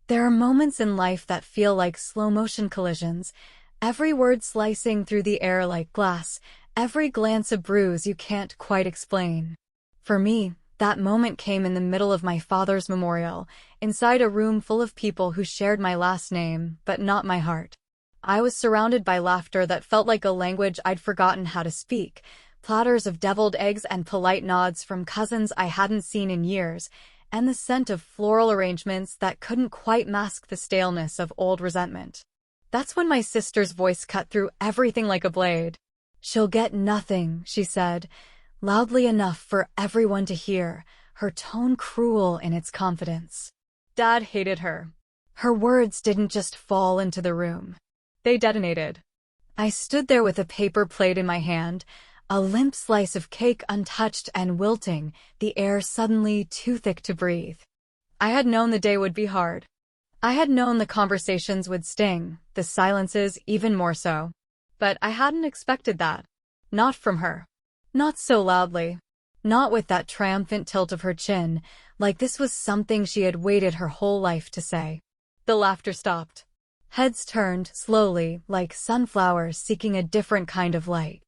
There are moments in life that feel like slow-motion collisions, every word slicing through the air like glass, every glance a bruise you can't quite explain. For me, that moment came in the middle of my father's memorial, inside a room full of people who shared my last name, but not my heart. I was surrounded by laughter that felt like a language I'd forgotten how to speak, platters of deviled eggs and polite nods from cousins I hadn't seen in years, and the scent of floral arrangements that couldn't quite mask the staleness of old resentment. That's when my sister's voice cut through everything like a blade. "She'll get nothing," she said, loudly enough for everyone to hear, her tone cruel in its confidence. Dad hated her. Her words didn't just fall into the room. They detonated. I stood there with a paper plate in my hand, a limp slice of cake untouched and wilting, the air suddenly too thick to breathe. I had known the day would be hard. I had known the conversations would sting, the silences even more so. But I hadn't expected that. Not from her. Not so loudly. Not with that triumphant tilt of her chin, like this was something she had waited her whole life to say. The laughter stopped. Heads turned, slowly, like sunflowers seeking a different kind of light.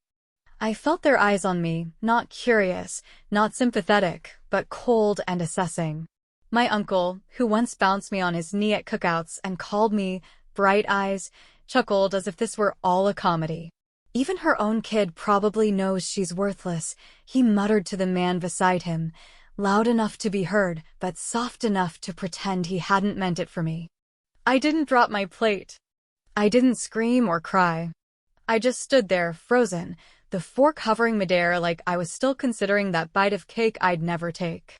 I felt their eyes on me, not curious, not sympathetic, but cold and assessing. My uncle, who once bounced me on his knee at cookouts and called me Bright Eyes, chuckled as if this were all a comedy. "Even her own kid probably knows she's worthless," he muttered to the man beside him, loud enough to be heard, but soft enough to pretend he hadn't meant it for me. I didn't drop my plate. I didn't scream or cry. I just stood there, frozen, the fork hovering midair like I was still considering that bite of cake I'd never take.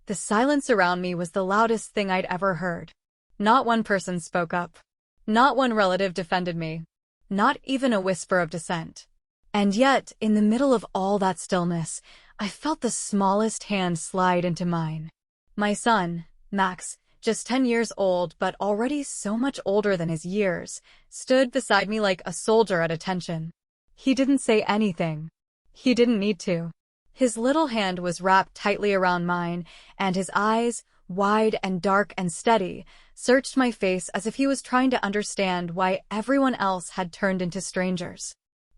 The silence around me was the loudest thing I'd ever heard. Not one person spoke up. Not one relative defended me. Not even a whisper of dissent. And yet, in the middle of all that stillness, I felt the smallest hand slide into mine. My son, Max, just 10 years old but already so much older than his years, stood beside me like a soldier at attention. He didn't say anything. He didn't need to. His little hand was wrapped tightly around mine, and his eyes, wide and dark and steady, searched my face as if he was trying to understand why everyone else had turned into strangers.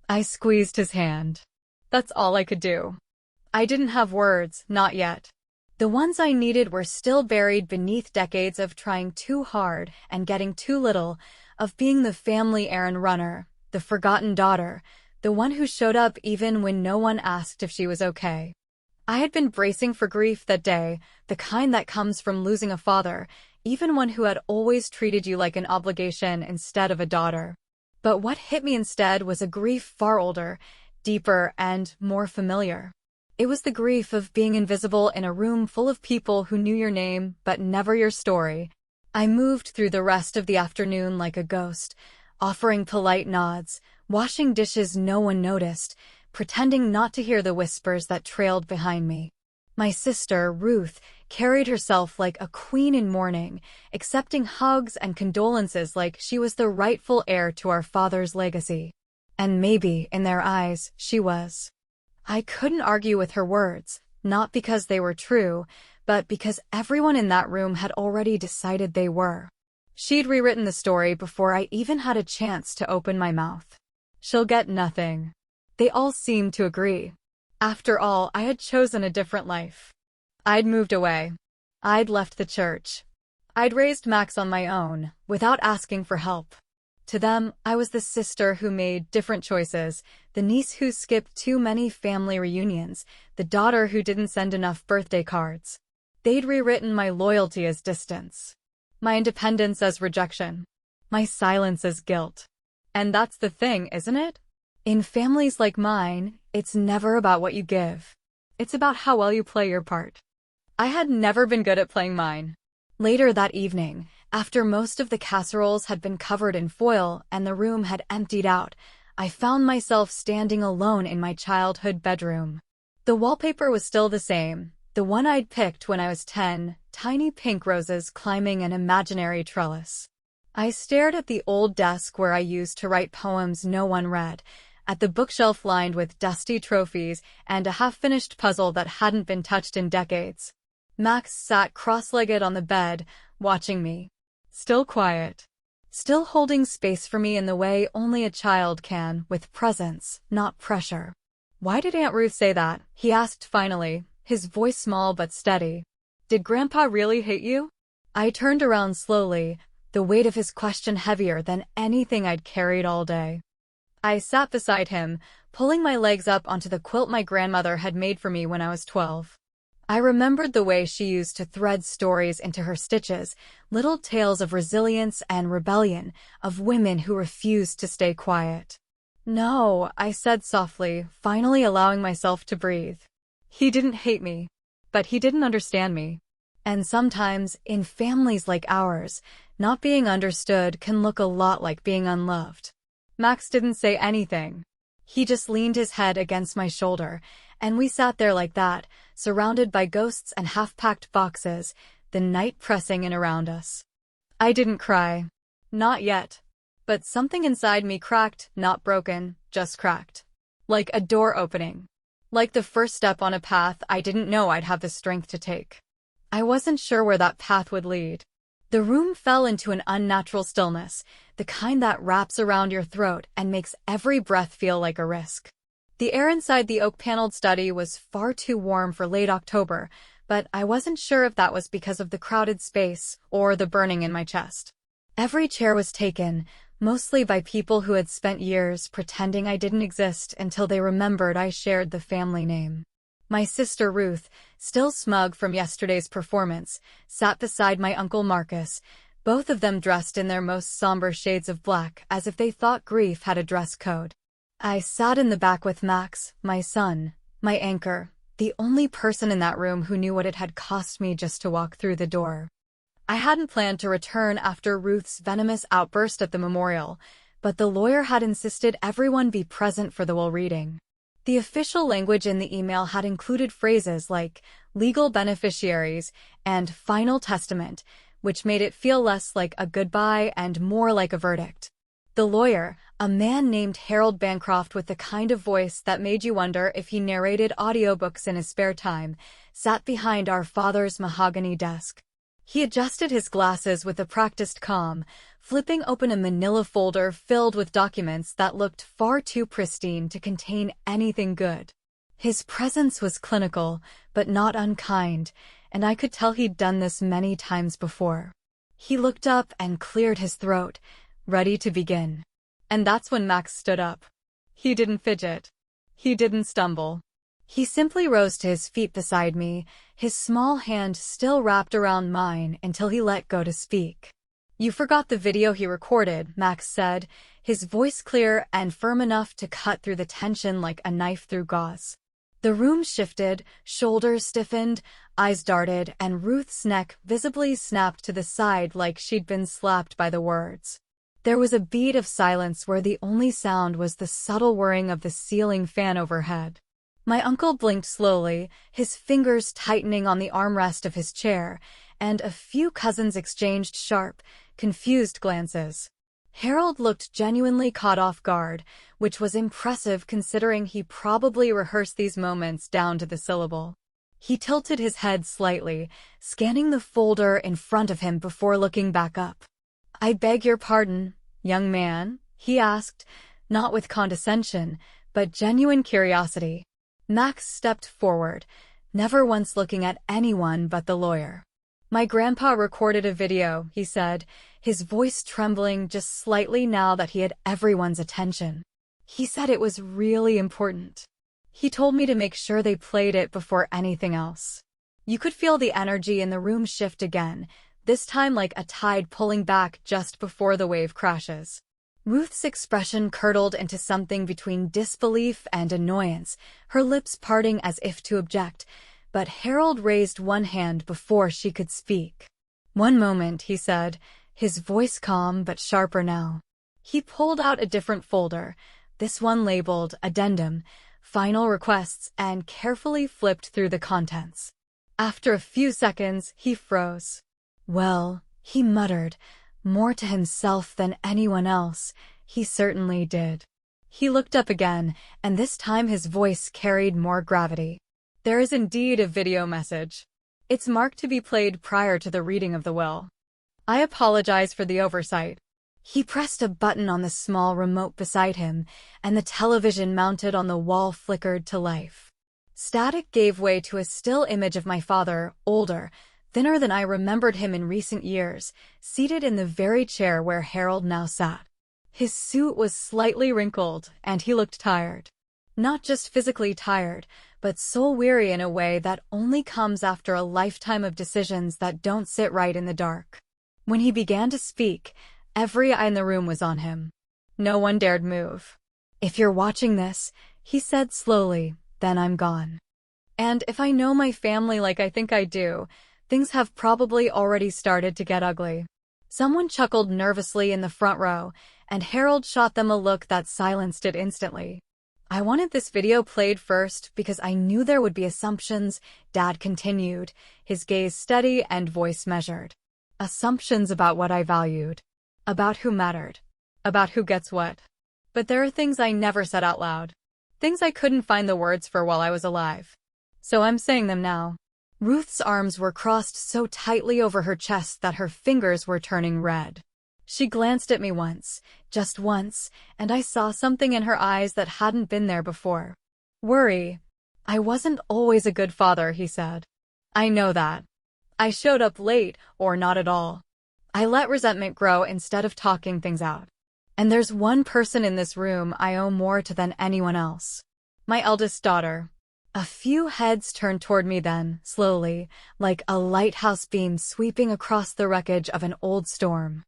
I squeezed his hand. That's all I could do. I didn't have words, not yet. The ones I needed were still buried beneath decades of trying too hard and getting too little, of being the family errand runner, the forgotten daughter, the one who showed up even when no one asked if she was okay. I had been bracing for grief that day, the kind that comes from losing a father, even one who had always treated you like an obligation instead of a daughter. But what hit me instead was a grief far older, deeper, and more familiar. It was the grief of being invisible in a room full of people who knew your name but never your story. I moved through the rest of the afternoon like a ghost, offering polite nods, washing dishes no one noticed, pretending not to hear the whispers that trailed behind me. My sister, Ruth, carried herself like a queen in mourning, accepting hugs and condolences like she was the rightful heir to our father's legacy. And maybe, in their eyes, she was. I couldn't argue with her words, not because they were true, but because everyone in that room had already decided they were. She'd rewritten the story before I even had a chance to open my mouth. "She'll get nothing." They all seemed to agree. After all, I had chosen a different life. I'd moved away. I'd left the church. I'd raised Max on my own, without asking for help. To them, I was the sister who made different choices, the niece who skipped too many family reunions, the daughter who didn't send enough birthday cards. They'd rewritten my loyalty as distance, my independence as rejection, my silence as guilt. And that's the thing, isn't it? In families like mine, it's never about what you give. It's about how well you play your part. I had never been good at playing mine. Later that evening, after most of the casseroles had been covered in foil and the room had emptied out, I found myself standing alone in my childhood bedroom. The wallpaper was still the same, the one I'd picked when I was 10, tiny pink roses climbing an imaginary trellis. I stared at the old desk where I used to write poems no one read, at the bookshelf lined with dusty trophies and a half-finished puzzle that hadn't been touched in decades. Max sat cross-legged on the bed, watching me. Still quiet. Still holding space for me in the way only a child can, with presence, not pressure. Why did Aunt Ruth say that? He asked finally, his voice small but steady. Did Grandpa really hate you? I turned around slowly, the weight of his question heavier than anything I'd carried all day. I sat beside him, pulling my legs up onto the quilt my grandmother had made for me when I was 12. I remembered the way she used to thread stories into her stitches, little tales of resilience and rebellion, of women who refused to stay quiet. No, I said softly, finally allowing myself to breathe. He didn't hate me, but he didn't understand me. And sometimes, in families like ours, not being understood can look a lot like being unloved. Max didn't say anything. He just leaned his head against my shoulder, and we sat there like that, surrounded by ghosts and half-packed boxes, the night pressing in around us. I didn't cry. Not yet. But something inside me cracked, not broken, just cracked. Like a door opening. Like the first step on a path I didn't know I'd have the strength to take. I wasn't sure where that path would lead. The room fell into an unnatural stillness, the kind that wraps around your throat and makes every breath feel like a risk. The air inside the oak-paneled study was far too warm for late October, but I wasn't sure if that was because of the crowded space or the burning in my chest. Every chair was taken, mostly by people who had spent years pretending I didn't exist until they remembered I shared the family name. My sister Ruth, still smug from yesterday's performance, sat beside my Uncle Marcus, both of them dressed in their most somber shades of black, as if they thought grief had a dress code. I sat in the back with Max, my son, my anchor, the only person in that room who knew what it had cost me just to walk through the door. I hadn't planned to return after Ruth's venomous outburst at the memorial, but the lawyer had insisted everyone be present for the will reading. The official language in the email had included phrases like legal beneficiaries and final testament, which made it feel less like a goodbye and more like a verdict. The lawyer, a man named Harold Bancroft with the kind of voice that made you wonder if he narrated audiobooks in his spare time, sat behind our father's mahogany desk. He adjusted his glasses with a practiced calm, flipping open a manila folder filled with documents that looked far too pristine to contain anything good. His presence was clinical, but not unkind, and I could tell he'd done this many times before. He looked up and cleared his throat, ready to begin. And that's when Max stood up. He didn't fidget. He didn't stumble. He simply rose to his feet beside me, his small hand still wrapped around mine until he let go to speak. You forgot the video he recorded, Max said, his voice clear and firm enough to cut through the tension like a knife through gauze. The room shifted, shoulders stiffened, eyes darted, and Ruth's neck visibly snapped to the side like she'd been slapped by the words. There was a beat of silence where the only sound was the subtle whirring of the ceiling fan overhead. My uncle blinked slowly, his fingers tightening on the armrest of his chair, and a few cousins exchanged sharp, confused glances. Harold looked genuinely caught off guard, which was impressive considering he probably rehearsed these moments down to the syllable. He tilted his head slightly, scanning the folder in front of him before looking back up. "I beg your pardon, young man," he asked, not with condescension, but genuine curiosity. Max stepped forward, never once looking at anyone but the lawyer. "My grandpa recorded a video," he said, his voice trembling just slightly now that he had everyone's attention. "He said it was really important. He told me to make sure they played it before anything else." You could feel the energy in the room shift again, this time like a tide pulling back just before the wave crashes. Ruth's expression curdled into something between disbelief and annoyance, her lips parting as if to object, but Harold raised one hand before she could speak. "One moment," he said, his voice calm but sharper now. He pulled out a different folder, this one labeled Addendum, Final Requests, and carefully flipped through the contents. After a few seconds, he froze. "Well," he muttered, more to himself than anyone else, he certainly did. He looked up again, and this time his voice carried more gravity. "There is indeed a video message. It's marked to be played prior to the reading of the will. I apologize for the oversight. He pressed a button on the small remote beside him, and the television mounted on the wall flickered to life. Static gave way to a still image of my father, older, thinner than I remembered him in recent years, seated in the very chair where Harold now sat. His suit was slightly wrinkled, and he looked tired. Not just physically tired, but soul-weary in a way that only comes after a lifetime of decisions that don't sit right in the dark. When he began to speak, every eye in the room was on him. No one dared move. "If you're watching this," he said slowly, "then I'm gone. And if I know my family like I think I do, things have probably already started to get ugly." Someone chuckled nervously in the front row, and Harold shot them a look that silenced it instantly. "I wanted this video played first because I knew there would be assumptions," Dad continued, his gaze steady and voice measured. "Assumptions about what I valued. About who mattered. About who gets what. But there are things I never said out loud. Things I couldn't find the words for while I was alive. So I'm saying them now." Ruth's arms were crossed so tightly over her chest that her fingers were turning red. She glanced at me once, just once, and I saw something in her eyes that hadn't been there before. "Worry. I wasn't always a good father," he said. "I know that. I showed up late, or not at all. I let resentment grow instead of talking things out. And there's one person in this room I owe more to than anyone else. My eldest daughter." A few heads turned toward me then, slowly, like a lighthouse beam sweeping across the wreckage of an old storm.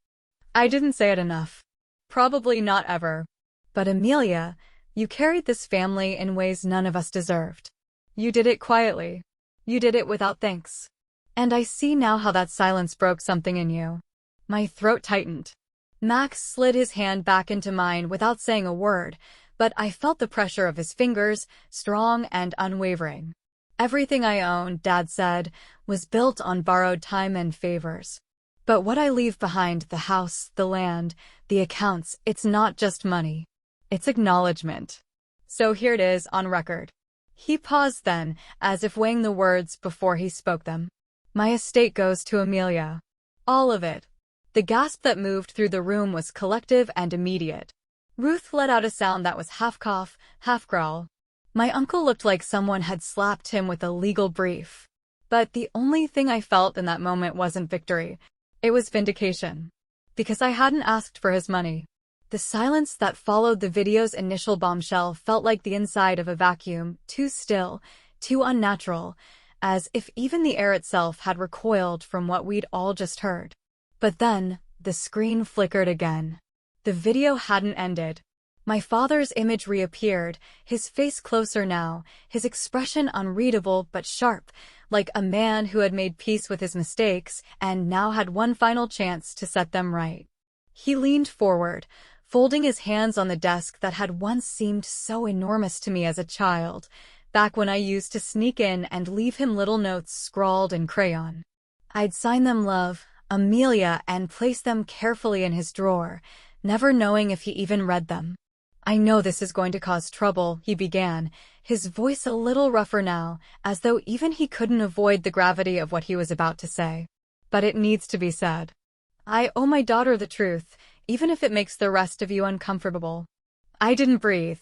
I didn't say it enough. Probably not ever. But Amelia, you carried this family in ways none of us deserved. You did it quietly. You did it without thanks. And I see now how that silence broke something in you. My throat tightened. Max slid his hand back into mine without saying a word, but I felt the pressure of his fingers, strong and unwavering. "Everything I own," Dad said, "was built on borrowed time and favors. But what I leave behind, the house, the land, the accounts, it's not just money. It's acknowledgement. So here it is on record." He paused then, as if weighing the words before he spoke them. "My estate goes to Amelia. All of it." The gasp that moved through the room was collective and immediate. Ruth let out a sound that was half cough, half growl. My uncle looked like someone had slapped him with a legal brief. But the only thing I felt in that moment wasn't victory. It was vindication. Because I hadn't asked for his money. The silence that followed the video's initial bombshell felt like the inside of a vacuum, too still, too unnatural, as if even the air itself had recoiled from what we'd all just heard. But then, the screen flickered again. The video hadn't ended. My father's image reappeared, his face closer now, his expression unreadable but sharp, like a man who had made peace with his mistakes and now had one final chance to set them right. He leaned forward, folding his hands on the desk that had once seemed so enormous to me as a child, back when I used to sneak in and leave him little notes scrawled in crayon. I'd sign them "Love, Amelia," and place them carefully in his drawer, never knowing if he even read them. "I know this is going to cause trouble," he began, his voice a little rougher now, as though even he couldn't avoid the gravity of what he was about to say. "But it needs to be said. I owe my daughter the truth, even if it makes the rest of you uncomfortable." I didn't breathe.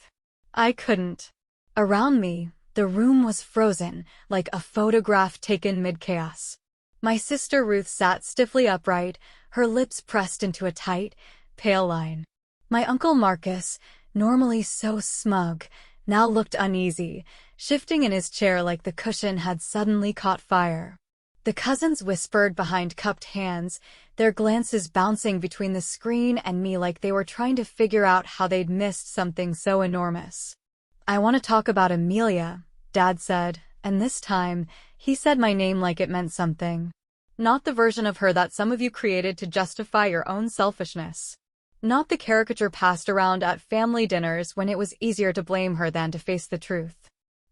I couldn't. Around me, the room was frozen, like a photograph taken mid-chaos. My sister Ruth sat stiffly upright, her lips pressed into a tight, pale line. My uncle Marcus, normally so smug, now looked uneasy, shifting in his chair like the cushion had suddenly caught fire. The cousins whispered behind cupped hands, their glances bouncing between the screen and me like they were trying to figure out how they'd missed something so enormous. "I want to talk about Amelia," Dad said, and this time, he said my name like it meant something. Not the version of her that some of you created to justify your own selfishness. Not the caricature passed around at family dinners when it was easier to blame her than to face the truth.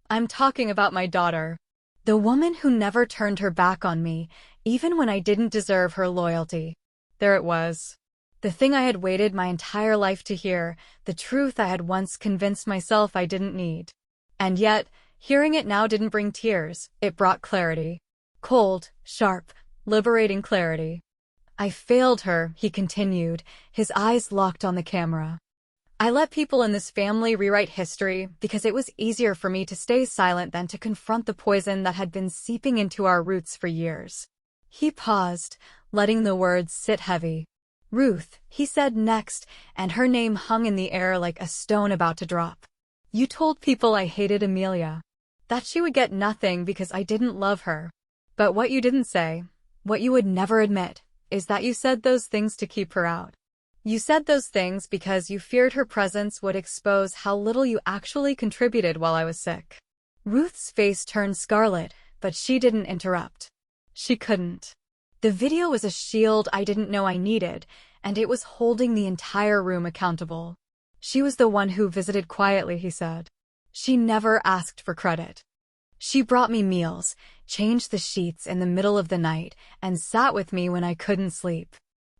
I'm talking about my daughter. The woman who never turned her back on me, even when I didn't deserve her loyalty. There it was. The thing I had waited my entire life to hear, the truth I had once convinced myself I didn't need. And yet, hearing it now didn't bring tears, it brought clarity. Cold, sharp, liberating clarity. I failed her, he continued, his eyes locked on the camera. I let people in this family rewrite history because it was easier for me to stay silent than to confront the poison that had been seeping into our roots for years. He paused, letting the words sit heavy. Ruth, he said next, and her name hung in the air like a stone about to drop. You told people I hated Amelia. That she would get nothing because I didn't love her. But what you didn't say, what you would never admit, is that you said those things to keep her out. You said those things because you feared her presence would expose how little you actually contributed while I was sick. Ruth's face turned scarlet, but she didn't interrupt. She couldn't. The video was a shield I didn't know I needed, and it was holding the entire room accountable. She was the one who visited quietly, he said. She never asked for credit. She brought me meals, changed the sheets in the middle of the night, and sat with me when I couldn't sleep.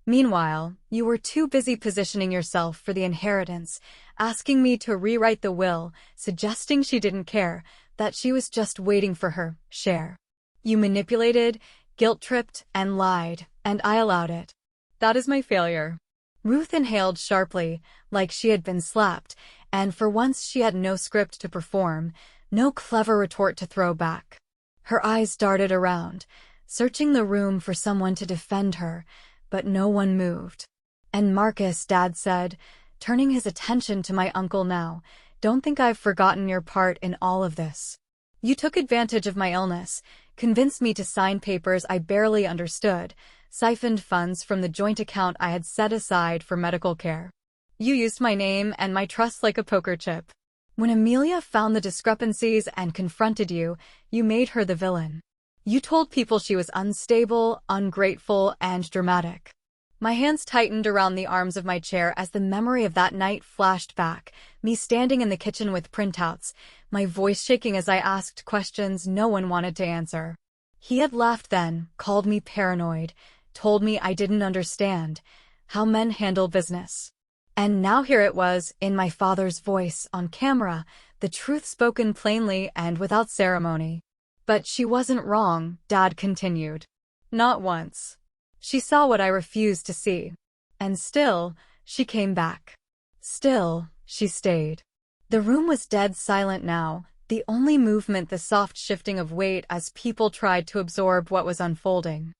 Meanwhile, you were too busy positioning yourself for the inheritance, asking me to rewrite the will, suggesting she didn't care, that she was just waiting for her share. You manipulated, guilt-tripped, and lied, and I allowed it. That is my failure. Ruth inhaled sharply, like she had been slapped, and for once she had no script to perform, no clever retort to throw back. Her eyes darted around, searching the room for someone to defend her, but no one moved. And Marcus, Dad said, turning his attention to my uncle now, don't think I've forgotten your part in all of this. You took advantage of my illness, convinced me to sign papers I barely understood, siphoned funds from the joint account I had set aside for medical care. You used my name and my trust like a poker chip. When Amelia found the discrepancies and confronted you, you made her the villain. You told people she was unstable, ungrateful, and dramatic. My hands tightened around the arms of my chair as the memory of that night flashed back, me standing in the kitchen with printouts, my voice shaking as I asked questions no one wanted to answer. He had laughed then, called me paranoid, told me I didn't understand how men handle business. And now here it was, in my father's voice, on camera, the truth spoken plainly and without ceremony. But she wasn't wrong, Dad continued. Not once. She saw what I refused to see. And still, she came back. Still, she stayed. The room was dead silent now, the only movement the soft shifting of weight as people tried to absorb what was unfolding.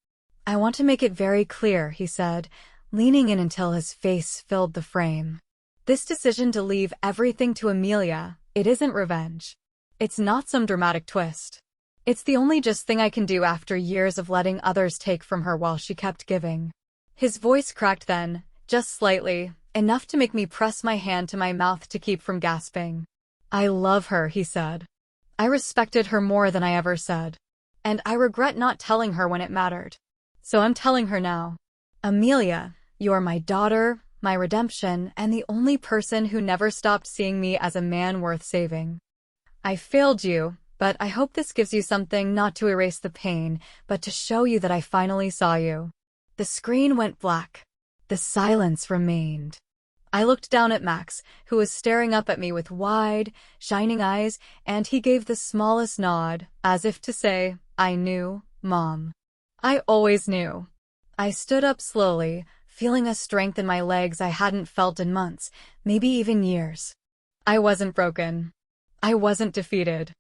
I want to make it very clear, he said, leaning in until his face filled the frame. This decision to leave everything to Amelia, it isn't revenge. It's not some dramatic twist. It's the only just thing I can do after years of letting others take from her while she kept giving. His voice cracked then, just slightly, enough to make me press my hand to my mouth to keep from gasping. I love her, he said. I respected her more than I ever said. And I regret not telling her when it mattered. So I'm telling her now. Amelia, you're my daughter, my redemption, and the only person who never stopped seeing me as a man worth saving. I failed you, but I hope this gives you something, not to erase the pain, but to show you that I finally saw you. The screen went black. The silence remained. I looked down at Max, who was staring up at me with wide, shining eyes, and he gave the smallest nod, as if to say, I knew, Mom. I always knew. I stood up slowly, feeling a strength in my legs I hadn't felt in months, maybe even years. I wasn't broken. I wasn't defeated.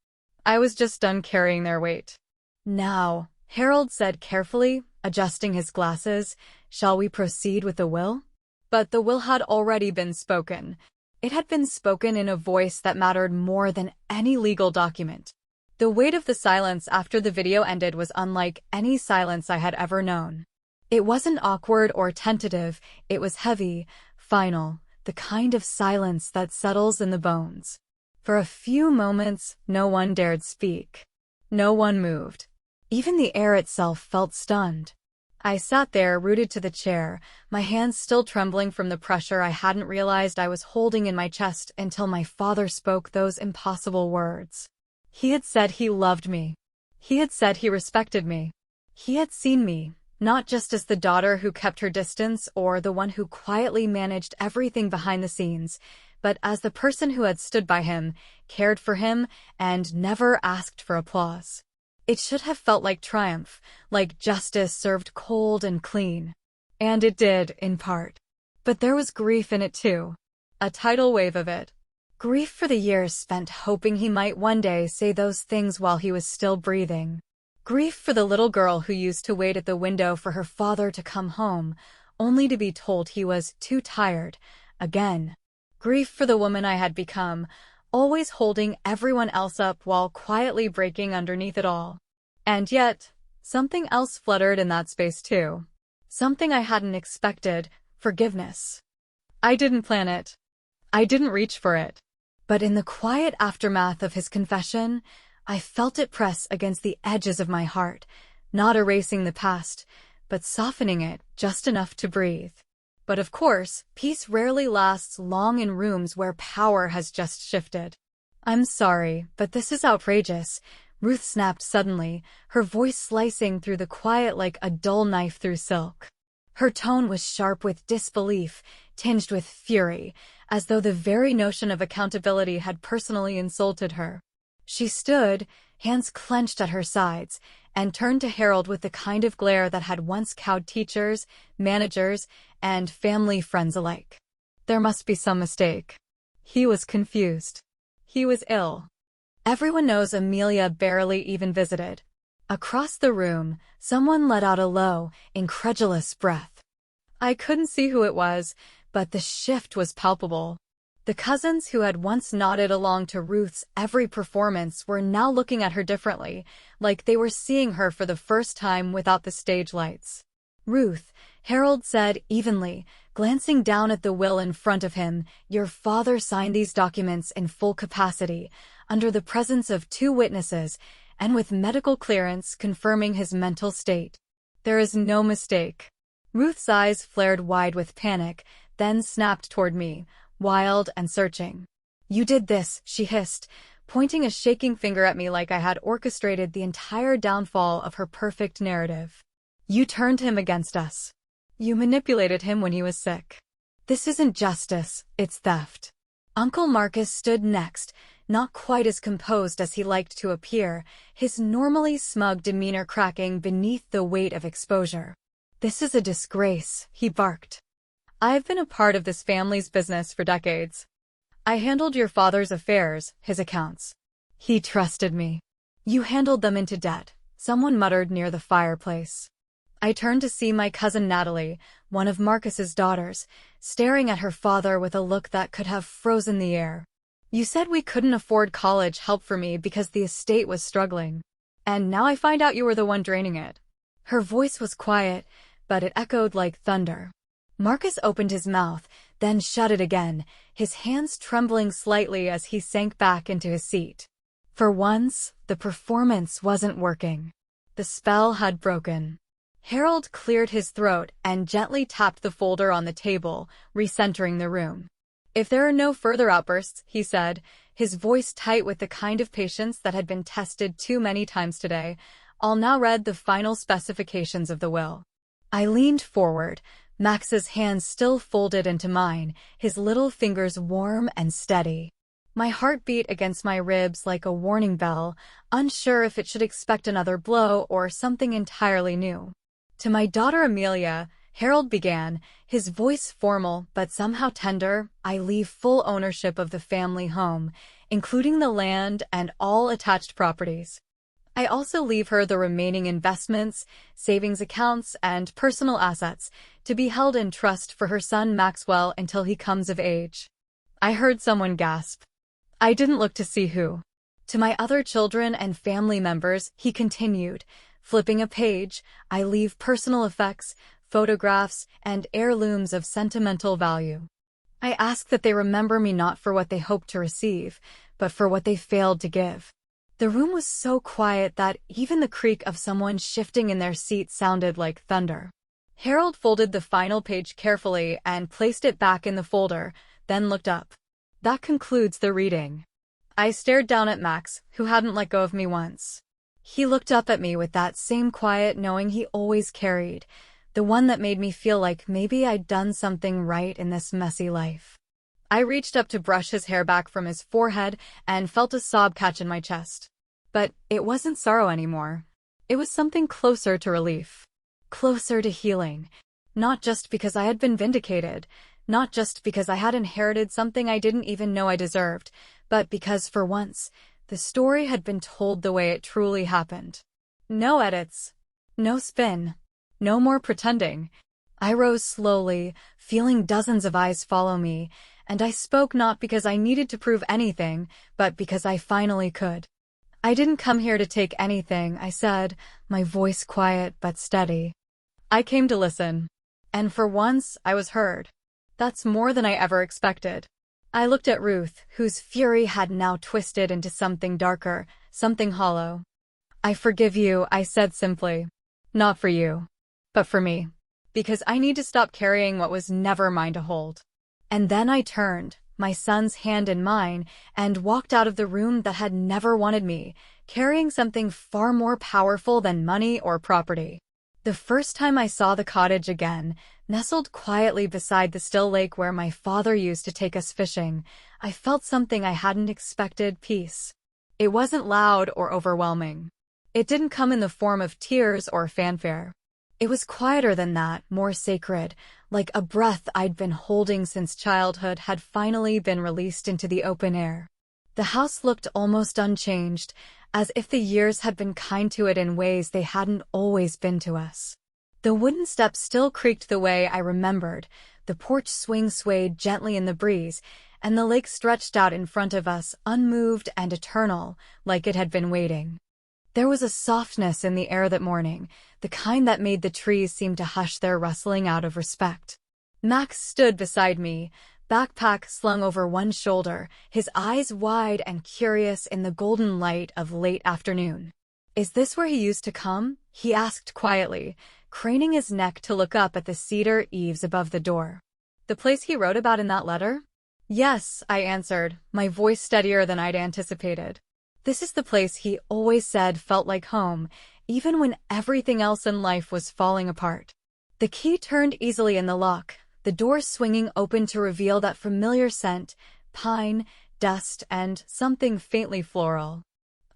I was just done carrying their weight. Now, Harold said carefully, adjusting his glasses, shall we proceed with the will? But the will had already been spoken. It had been spoken in a voice that mattered more than any legal document. The weight of the silence after the video ended was unlike any silence I had ever known. It wasn't awkward or tentative, it was heavy, final, the kind of silence that settles in the bones. For a few moments, no one dared speak. No one moved. Even the air itself felt stunned. I sat there, rooted to the chair, my hands still trembling from the pressure I hadn't realized I was holding in my chest until my father spoke those impossible words. He had said he loved me. He had said he respected me. He had seen me, not just as the daughter who kept her distance or the one who quietly managed everything behind the scenes, but as the person who had stood by him, cared for him, and never asked for applause. It should have felt like triumph, like justice served cold and clean. And it did, in part. But there was grief in it too. A tidal wave of it. Grief for the years spent hoping he might one day say those things while he was still breathing. Grief for the little girl who used to wait at the window for her father to come home, only to be told he was too tired, again. Grief for the woman I had become, always holding everyone else up while quietly breaking underneath it all. And yet, something else fluttered in that space too. Something I hadn't expected, forgiveness. I didn't plan it. I didn't reach for it. But in the quiet aftermath of his confession, I felt it press against the edges of my heart, not erasing the past, but softening it just enough to breathe. But of course, peace rarely lasts long in rooms where power has just shifted. I'm sorry, but this is outrageous, Ruth snapped suddenly, her voice slicing through the quiet like a dull knife through silk. Her tone was sharp with disbelief, tinged with fury, as though the very notion of accountability had personally insulted her. She stood, hands clenched at her sides, and turned to Harold with the kind of glare that had once cowed teachers, managers, and family friends alike. There must be some mistake. He was confused. He was ill. Everyone knows Amelia barely even visited. Across the room, someone let out a low, incredulous breath. I couldn't see who it was, but the shift was palpable. The cousins who had once nodded along to Ruth's every performance were now looking at her differently, like they were seeing her for the first time without the stage lights. Ruth, Harold said evenly, glancing down at the will in front of him, your father signed these documents in full capacity, under the presence of 2 witnesses, and with medical clearance confirming his mental state. There is no mistake. Ruth's eyes flared wide with panic, then snapped toward me, wild and searching. You did this, she hissed, pointing a shaking finger at me like I had orchestrated the entire downfall of her perfect narrative. You turned him against us. You manipulated him when he was sick. This isn't justice, it's theft. Uncle Marcus stood next, not quite as composed as he liked to appear, his normally smug demeanor cracking beneath the weight of exposure. This is a disgrace, he barked. I've been a part of this family's business for decades. I handled your father's affairs, his accounts. He trusted me. You handled them into debt, someone muttered near the fireplace. I turned to see my cousin Natalie, one of Marcus's daughters, staring at her father with a look that could have frozen the air. You said we couldn't afford college help for me because the estate was struggling. And now I find out you were the one draining it. Her voice was quiet, but it echoed like thunder. Marcus opened his mouth, then shut it again, his hands trembling slightly as he sank back into his seat. For once, the performance wasn't working. The spell had broken. Harold cleared his throat and gently tapped the folder on the table, recentering the room. If there are no further outbursts, he said, his voice tight with the kind of patience that had been tested too many times today, I'll now read the final specifications of the will. I leaned forward, Max's hands still folded into mine, his little fingers warm and steady. My heart beat against my ribs like a warning bell, unsure if it should expect another blow or something entirely new. To my daughter Amelia, Harold began, his voice formal but somehow tender, I leave full ownership of the family home, including the land and all attached properties. I also leave her the remaining investments, savings accounts, and personal assets, to be held in trust for her son Maxwell until he comes of age. I heard someone gasp. I didn't look to see who. To my other children and family members, he continued, flipping a page, I leave personal effects, photographs, and heirlooms of sentimental value. I ask that they remember me not for what they hoped to receive, but for what they failed to give. The room was so quiet that even the creak of someone shifting in their seat sounded like thunder. Harold folded the final page carefully and placed it back in the folder, then looked up. That concludes the reading. I stared down at Max, who hadn't let go of me once. He looked up at me with that same quiet knowing he always carried, the one that made me feel like maybe I'd done something right in this messy life. I reached up to brush his hair back from his forehead and felt a sob catch in my chest. But it wasn't sorrow anymore. It was something closer to relief. Closer to healing. Not just because I had been vindicated, not just because I had inherited something I didn't even know I deserved, but because for once, the story had been told the way it truly happened. No edits. No spin. No more pretending. I rose slowly, feeling dozens of eyes follow me, and I spoke not because I needed to prove anything, but because I finally could. I didn't come here to take anything, I said, my voice quiet but steady. I came to listen. And for once, I was heard. That's more than I ever expected. I looked at Ruth, whose fury had now twisted into something darker, something hollow. I forgive you, I said simply. Not for you, but for me. Because I need to stop carrying what was never mine to hold. And then I turned, my son's hand in mine, and walked out of the room that had never wanted me, carrying something far more powerful than money or property. The first time I saw the cottage again, nestled quietly beside the still lake where my father used to take us fishing, I felt something I hadn't expected: peace. It wasn't loud or overwhelming. It didn't come in the form of tears or fanfare. It was quieter than that, more sacred, like a breath I'd been holding since childhood had finally been released into the open air. The house looked almost unchanged, as if the years had been kind to it in ways they hadn't always been to us. The wooden steps still creaked the way I remembered, the porch swing swayed gently in the breeze, and the lake stretched out in front of us, unmoved and eternal, like it had been waiting. There was a softness in the air that morning, the kind that made the trees seem to hush their rustling out of respect. Max stood beside me, backpack slung over one shoulder, his eyes wide and curious in the golden light of late afternoon. "Is this where he used to come?" he asked quietly, craning his neck to look up at the cedar eaves above the door. "The place he wrote about in that letter?" "Yes," I answered, my voice steadier than I'd anticipated. "This is the place he always said felt like home, even when everything else in life was falling apart." The key turned easily in the lock, the door swinging open to reveal that familiar scent, pine, dust, and something faintly floral.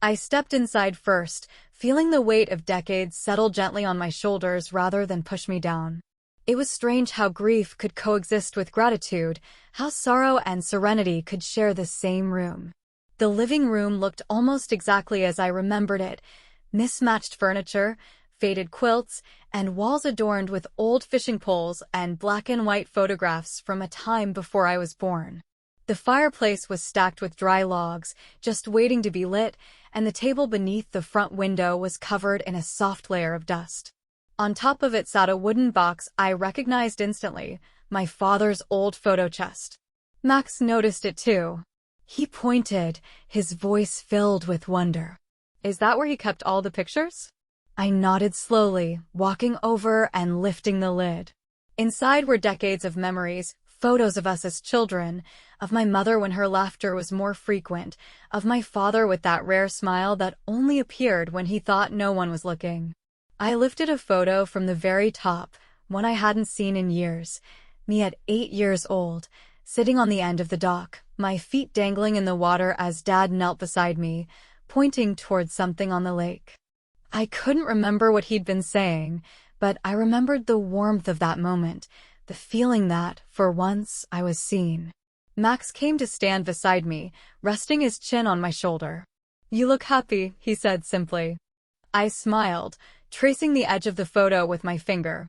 I stepped inside first, feeling the weight of decades settle gently on my shoulders rather than push me down. It was strange how grief could coexist with gratitude, how sorrow and serenity could share the same room. The living room looked almost exactly as I remembered it: mismatched furniture, faded quilts, and walls adorned with old fishing poles and black and white photographs from a time before I was born. The fireplace was stacked with dry logs, just waiting to be lit, and the table beneath the front window was covered in a soft layer of dust. On top of it sat a wooden box I recognized instantly, my father's old photo chest. Max noticed it too. He pointed, his voice filled with wonder. "Is that where he kept all the pictures?" I nodded slowly, walking over and lifting the lid. Inside were decades of memories, photos of us as children, of my mother when her laughter was more frequent, of my father with that rare smile that only appeared when he thought no one was looking. I lifted a photo from the very top, one I hadn't seen in years, me at 8 years old, sitting on the end of the dock, my feet dangling in the water as Dad knelt beside me, pointing towards something on the lake. I couldn't remember what he'd been saying, but I remembered the warmth of that moment, the feeling that, for once, I was seen. Max came to stand beside me, resting his chin on my shoulder. "You look happy," he said simply. I smiled, tracing the edge of the photo with my finger.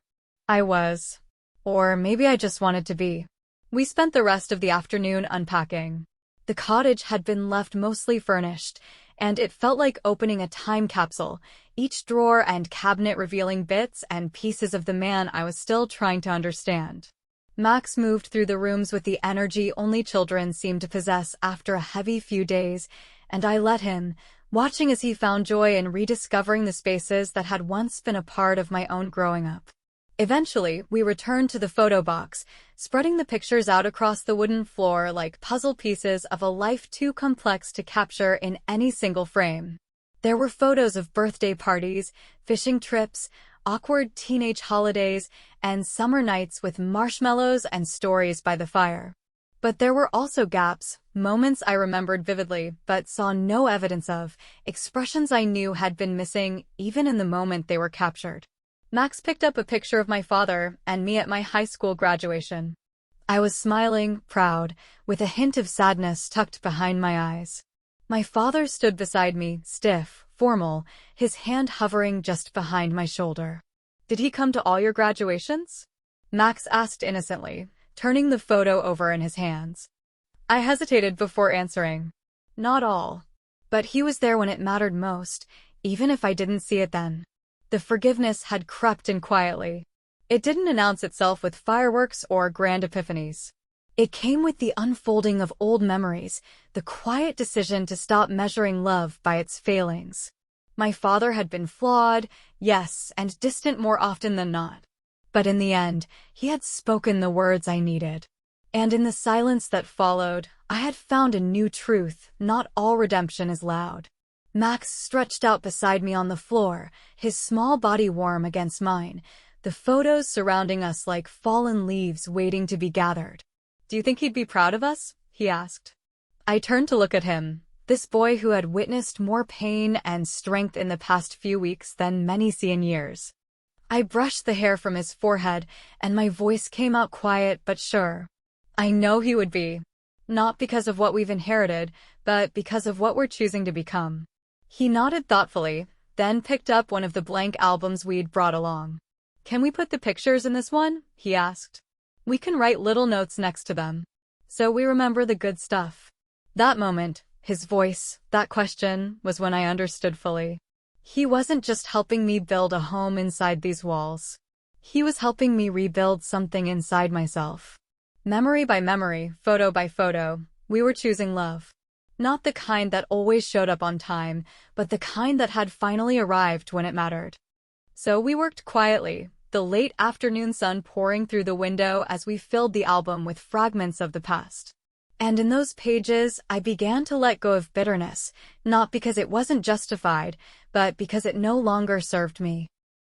I was. Or maybe I just wanted to be. We spent the rest of the afternoon unpacking. The cottage had been left mostly furnished, and it felt like opening a time capsule, each drawer and cabinet revealing bits and pieces of the man I was still trying to understand. Max moved through the rooms with the energy only children seem to possess after a heavy few days, and I let him, watching as he found joy in rediscovering the spaces that had once been a part of my own growing up. Eventually, we returned to the photo box, spreading the pictures out across the wooden floor like puzzle pieces of a life too complex to capture in any single frame. There were photos of birthday parties, fishing trips, awkward teenage holidays, and summer nights with marshmallows and stories by the fire. But there were also gaps, moments I remembered vividly but saw no evidence of, expressions I knew had been missing even in the moment they were captured. Max picked up a picture of my father and me at my high school graduation. I was smiling, proud, with a hint of sadness tucked behind my eyes. My father stood beside me, stiff, formal, his hand hovering just behind my shoulder. "Did he come to all your graduations?" Max asked innocently, turning the photo over in his hands. I hesitated before answering. "Not all. But he was there when it mattered most, even if I didn't see it then." The forgiveness had crept in quietly. It didn't announce itself with fireworks or grand epiphanies. It came with the unfolding of old memories, the quiet decision to stop measuring love by its failings. My father had been flawed, yes, and distant more often than not. But in the end, he had spoken the words I needed. And in the silence that followed, I had found a new truth: not all redemption is loud. Max stretched out beside me on the floor, his small body warm against mine, the photos surrounding us like fallen leaves waiting to be gathered. "Do you think he'd be proud of us?" he asked. I turned to look at him, this boy who had witnessed more pain and strength in the past few weeks than many see in years. I brushed the hair from his forehead, and my voice came out quiet but sure. "I know he would be. Not because of what we've inherited, but because of what we're choosing to become." He nodded thoughtfully, then picked up one of the blank albums we'd brought along. "Can we put the pictures in this one?" he asked. "We can write little notes next to them, so we remember the good stuff." That moment, his voice, that question, was when I understood fully. He wasn't just helping me build a home inside these walls. He was helping me rebuild something inside myself. Memory by memory, photo by photo, we were choosing love. Not the kind that always showed up on time, but the kind that had finally arrived when it mattered. So we worked quietly, the late afternoon sun pouring through the window as we filled the album with fragments of the past. And in those pages, I began to let go of bitterness, not because it wasn't justified, but because it no longer served me.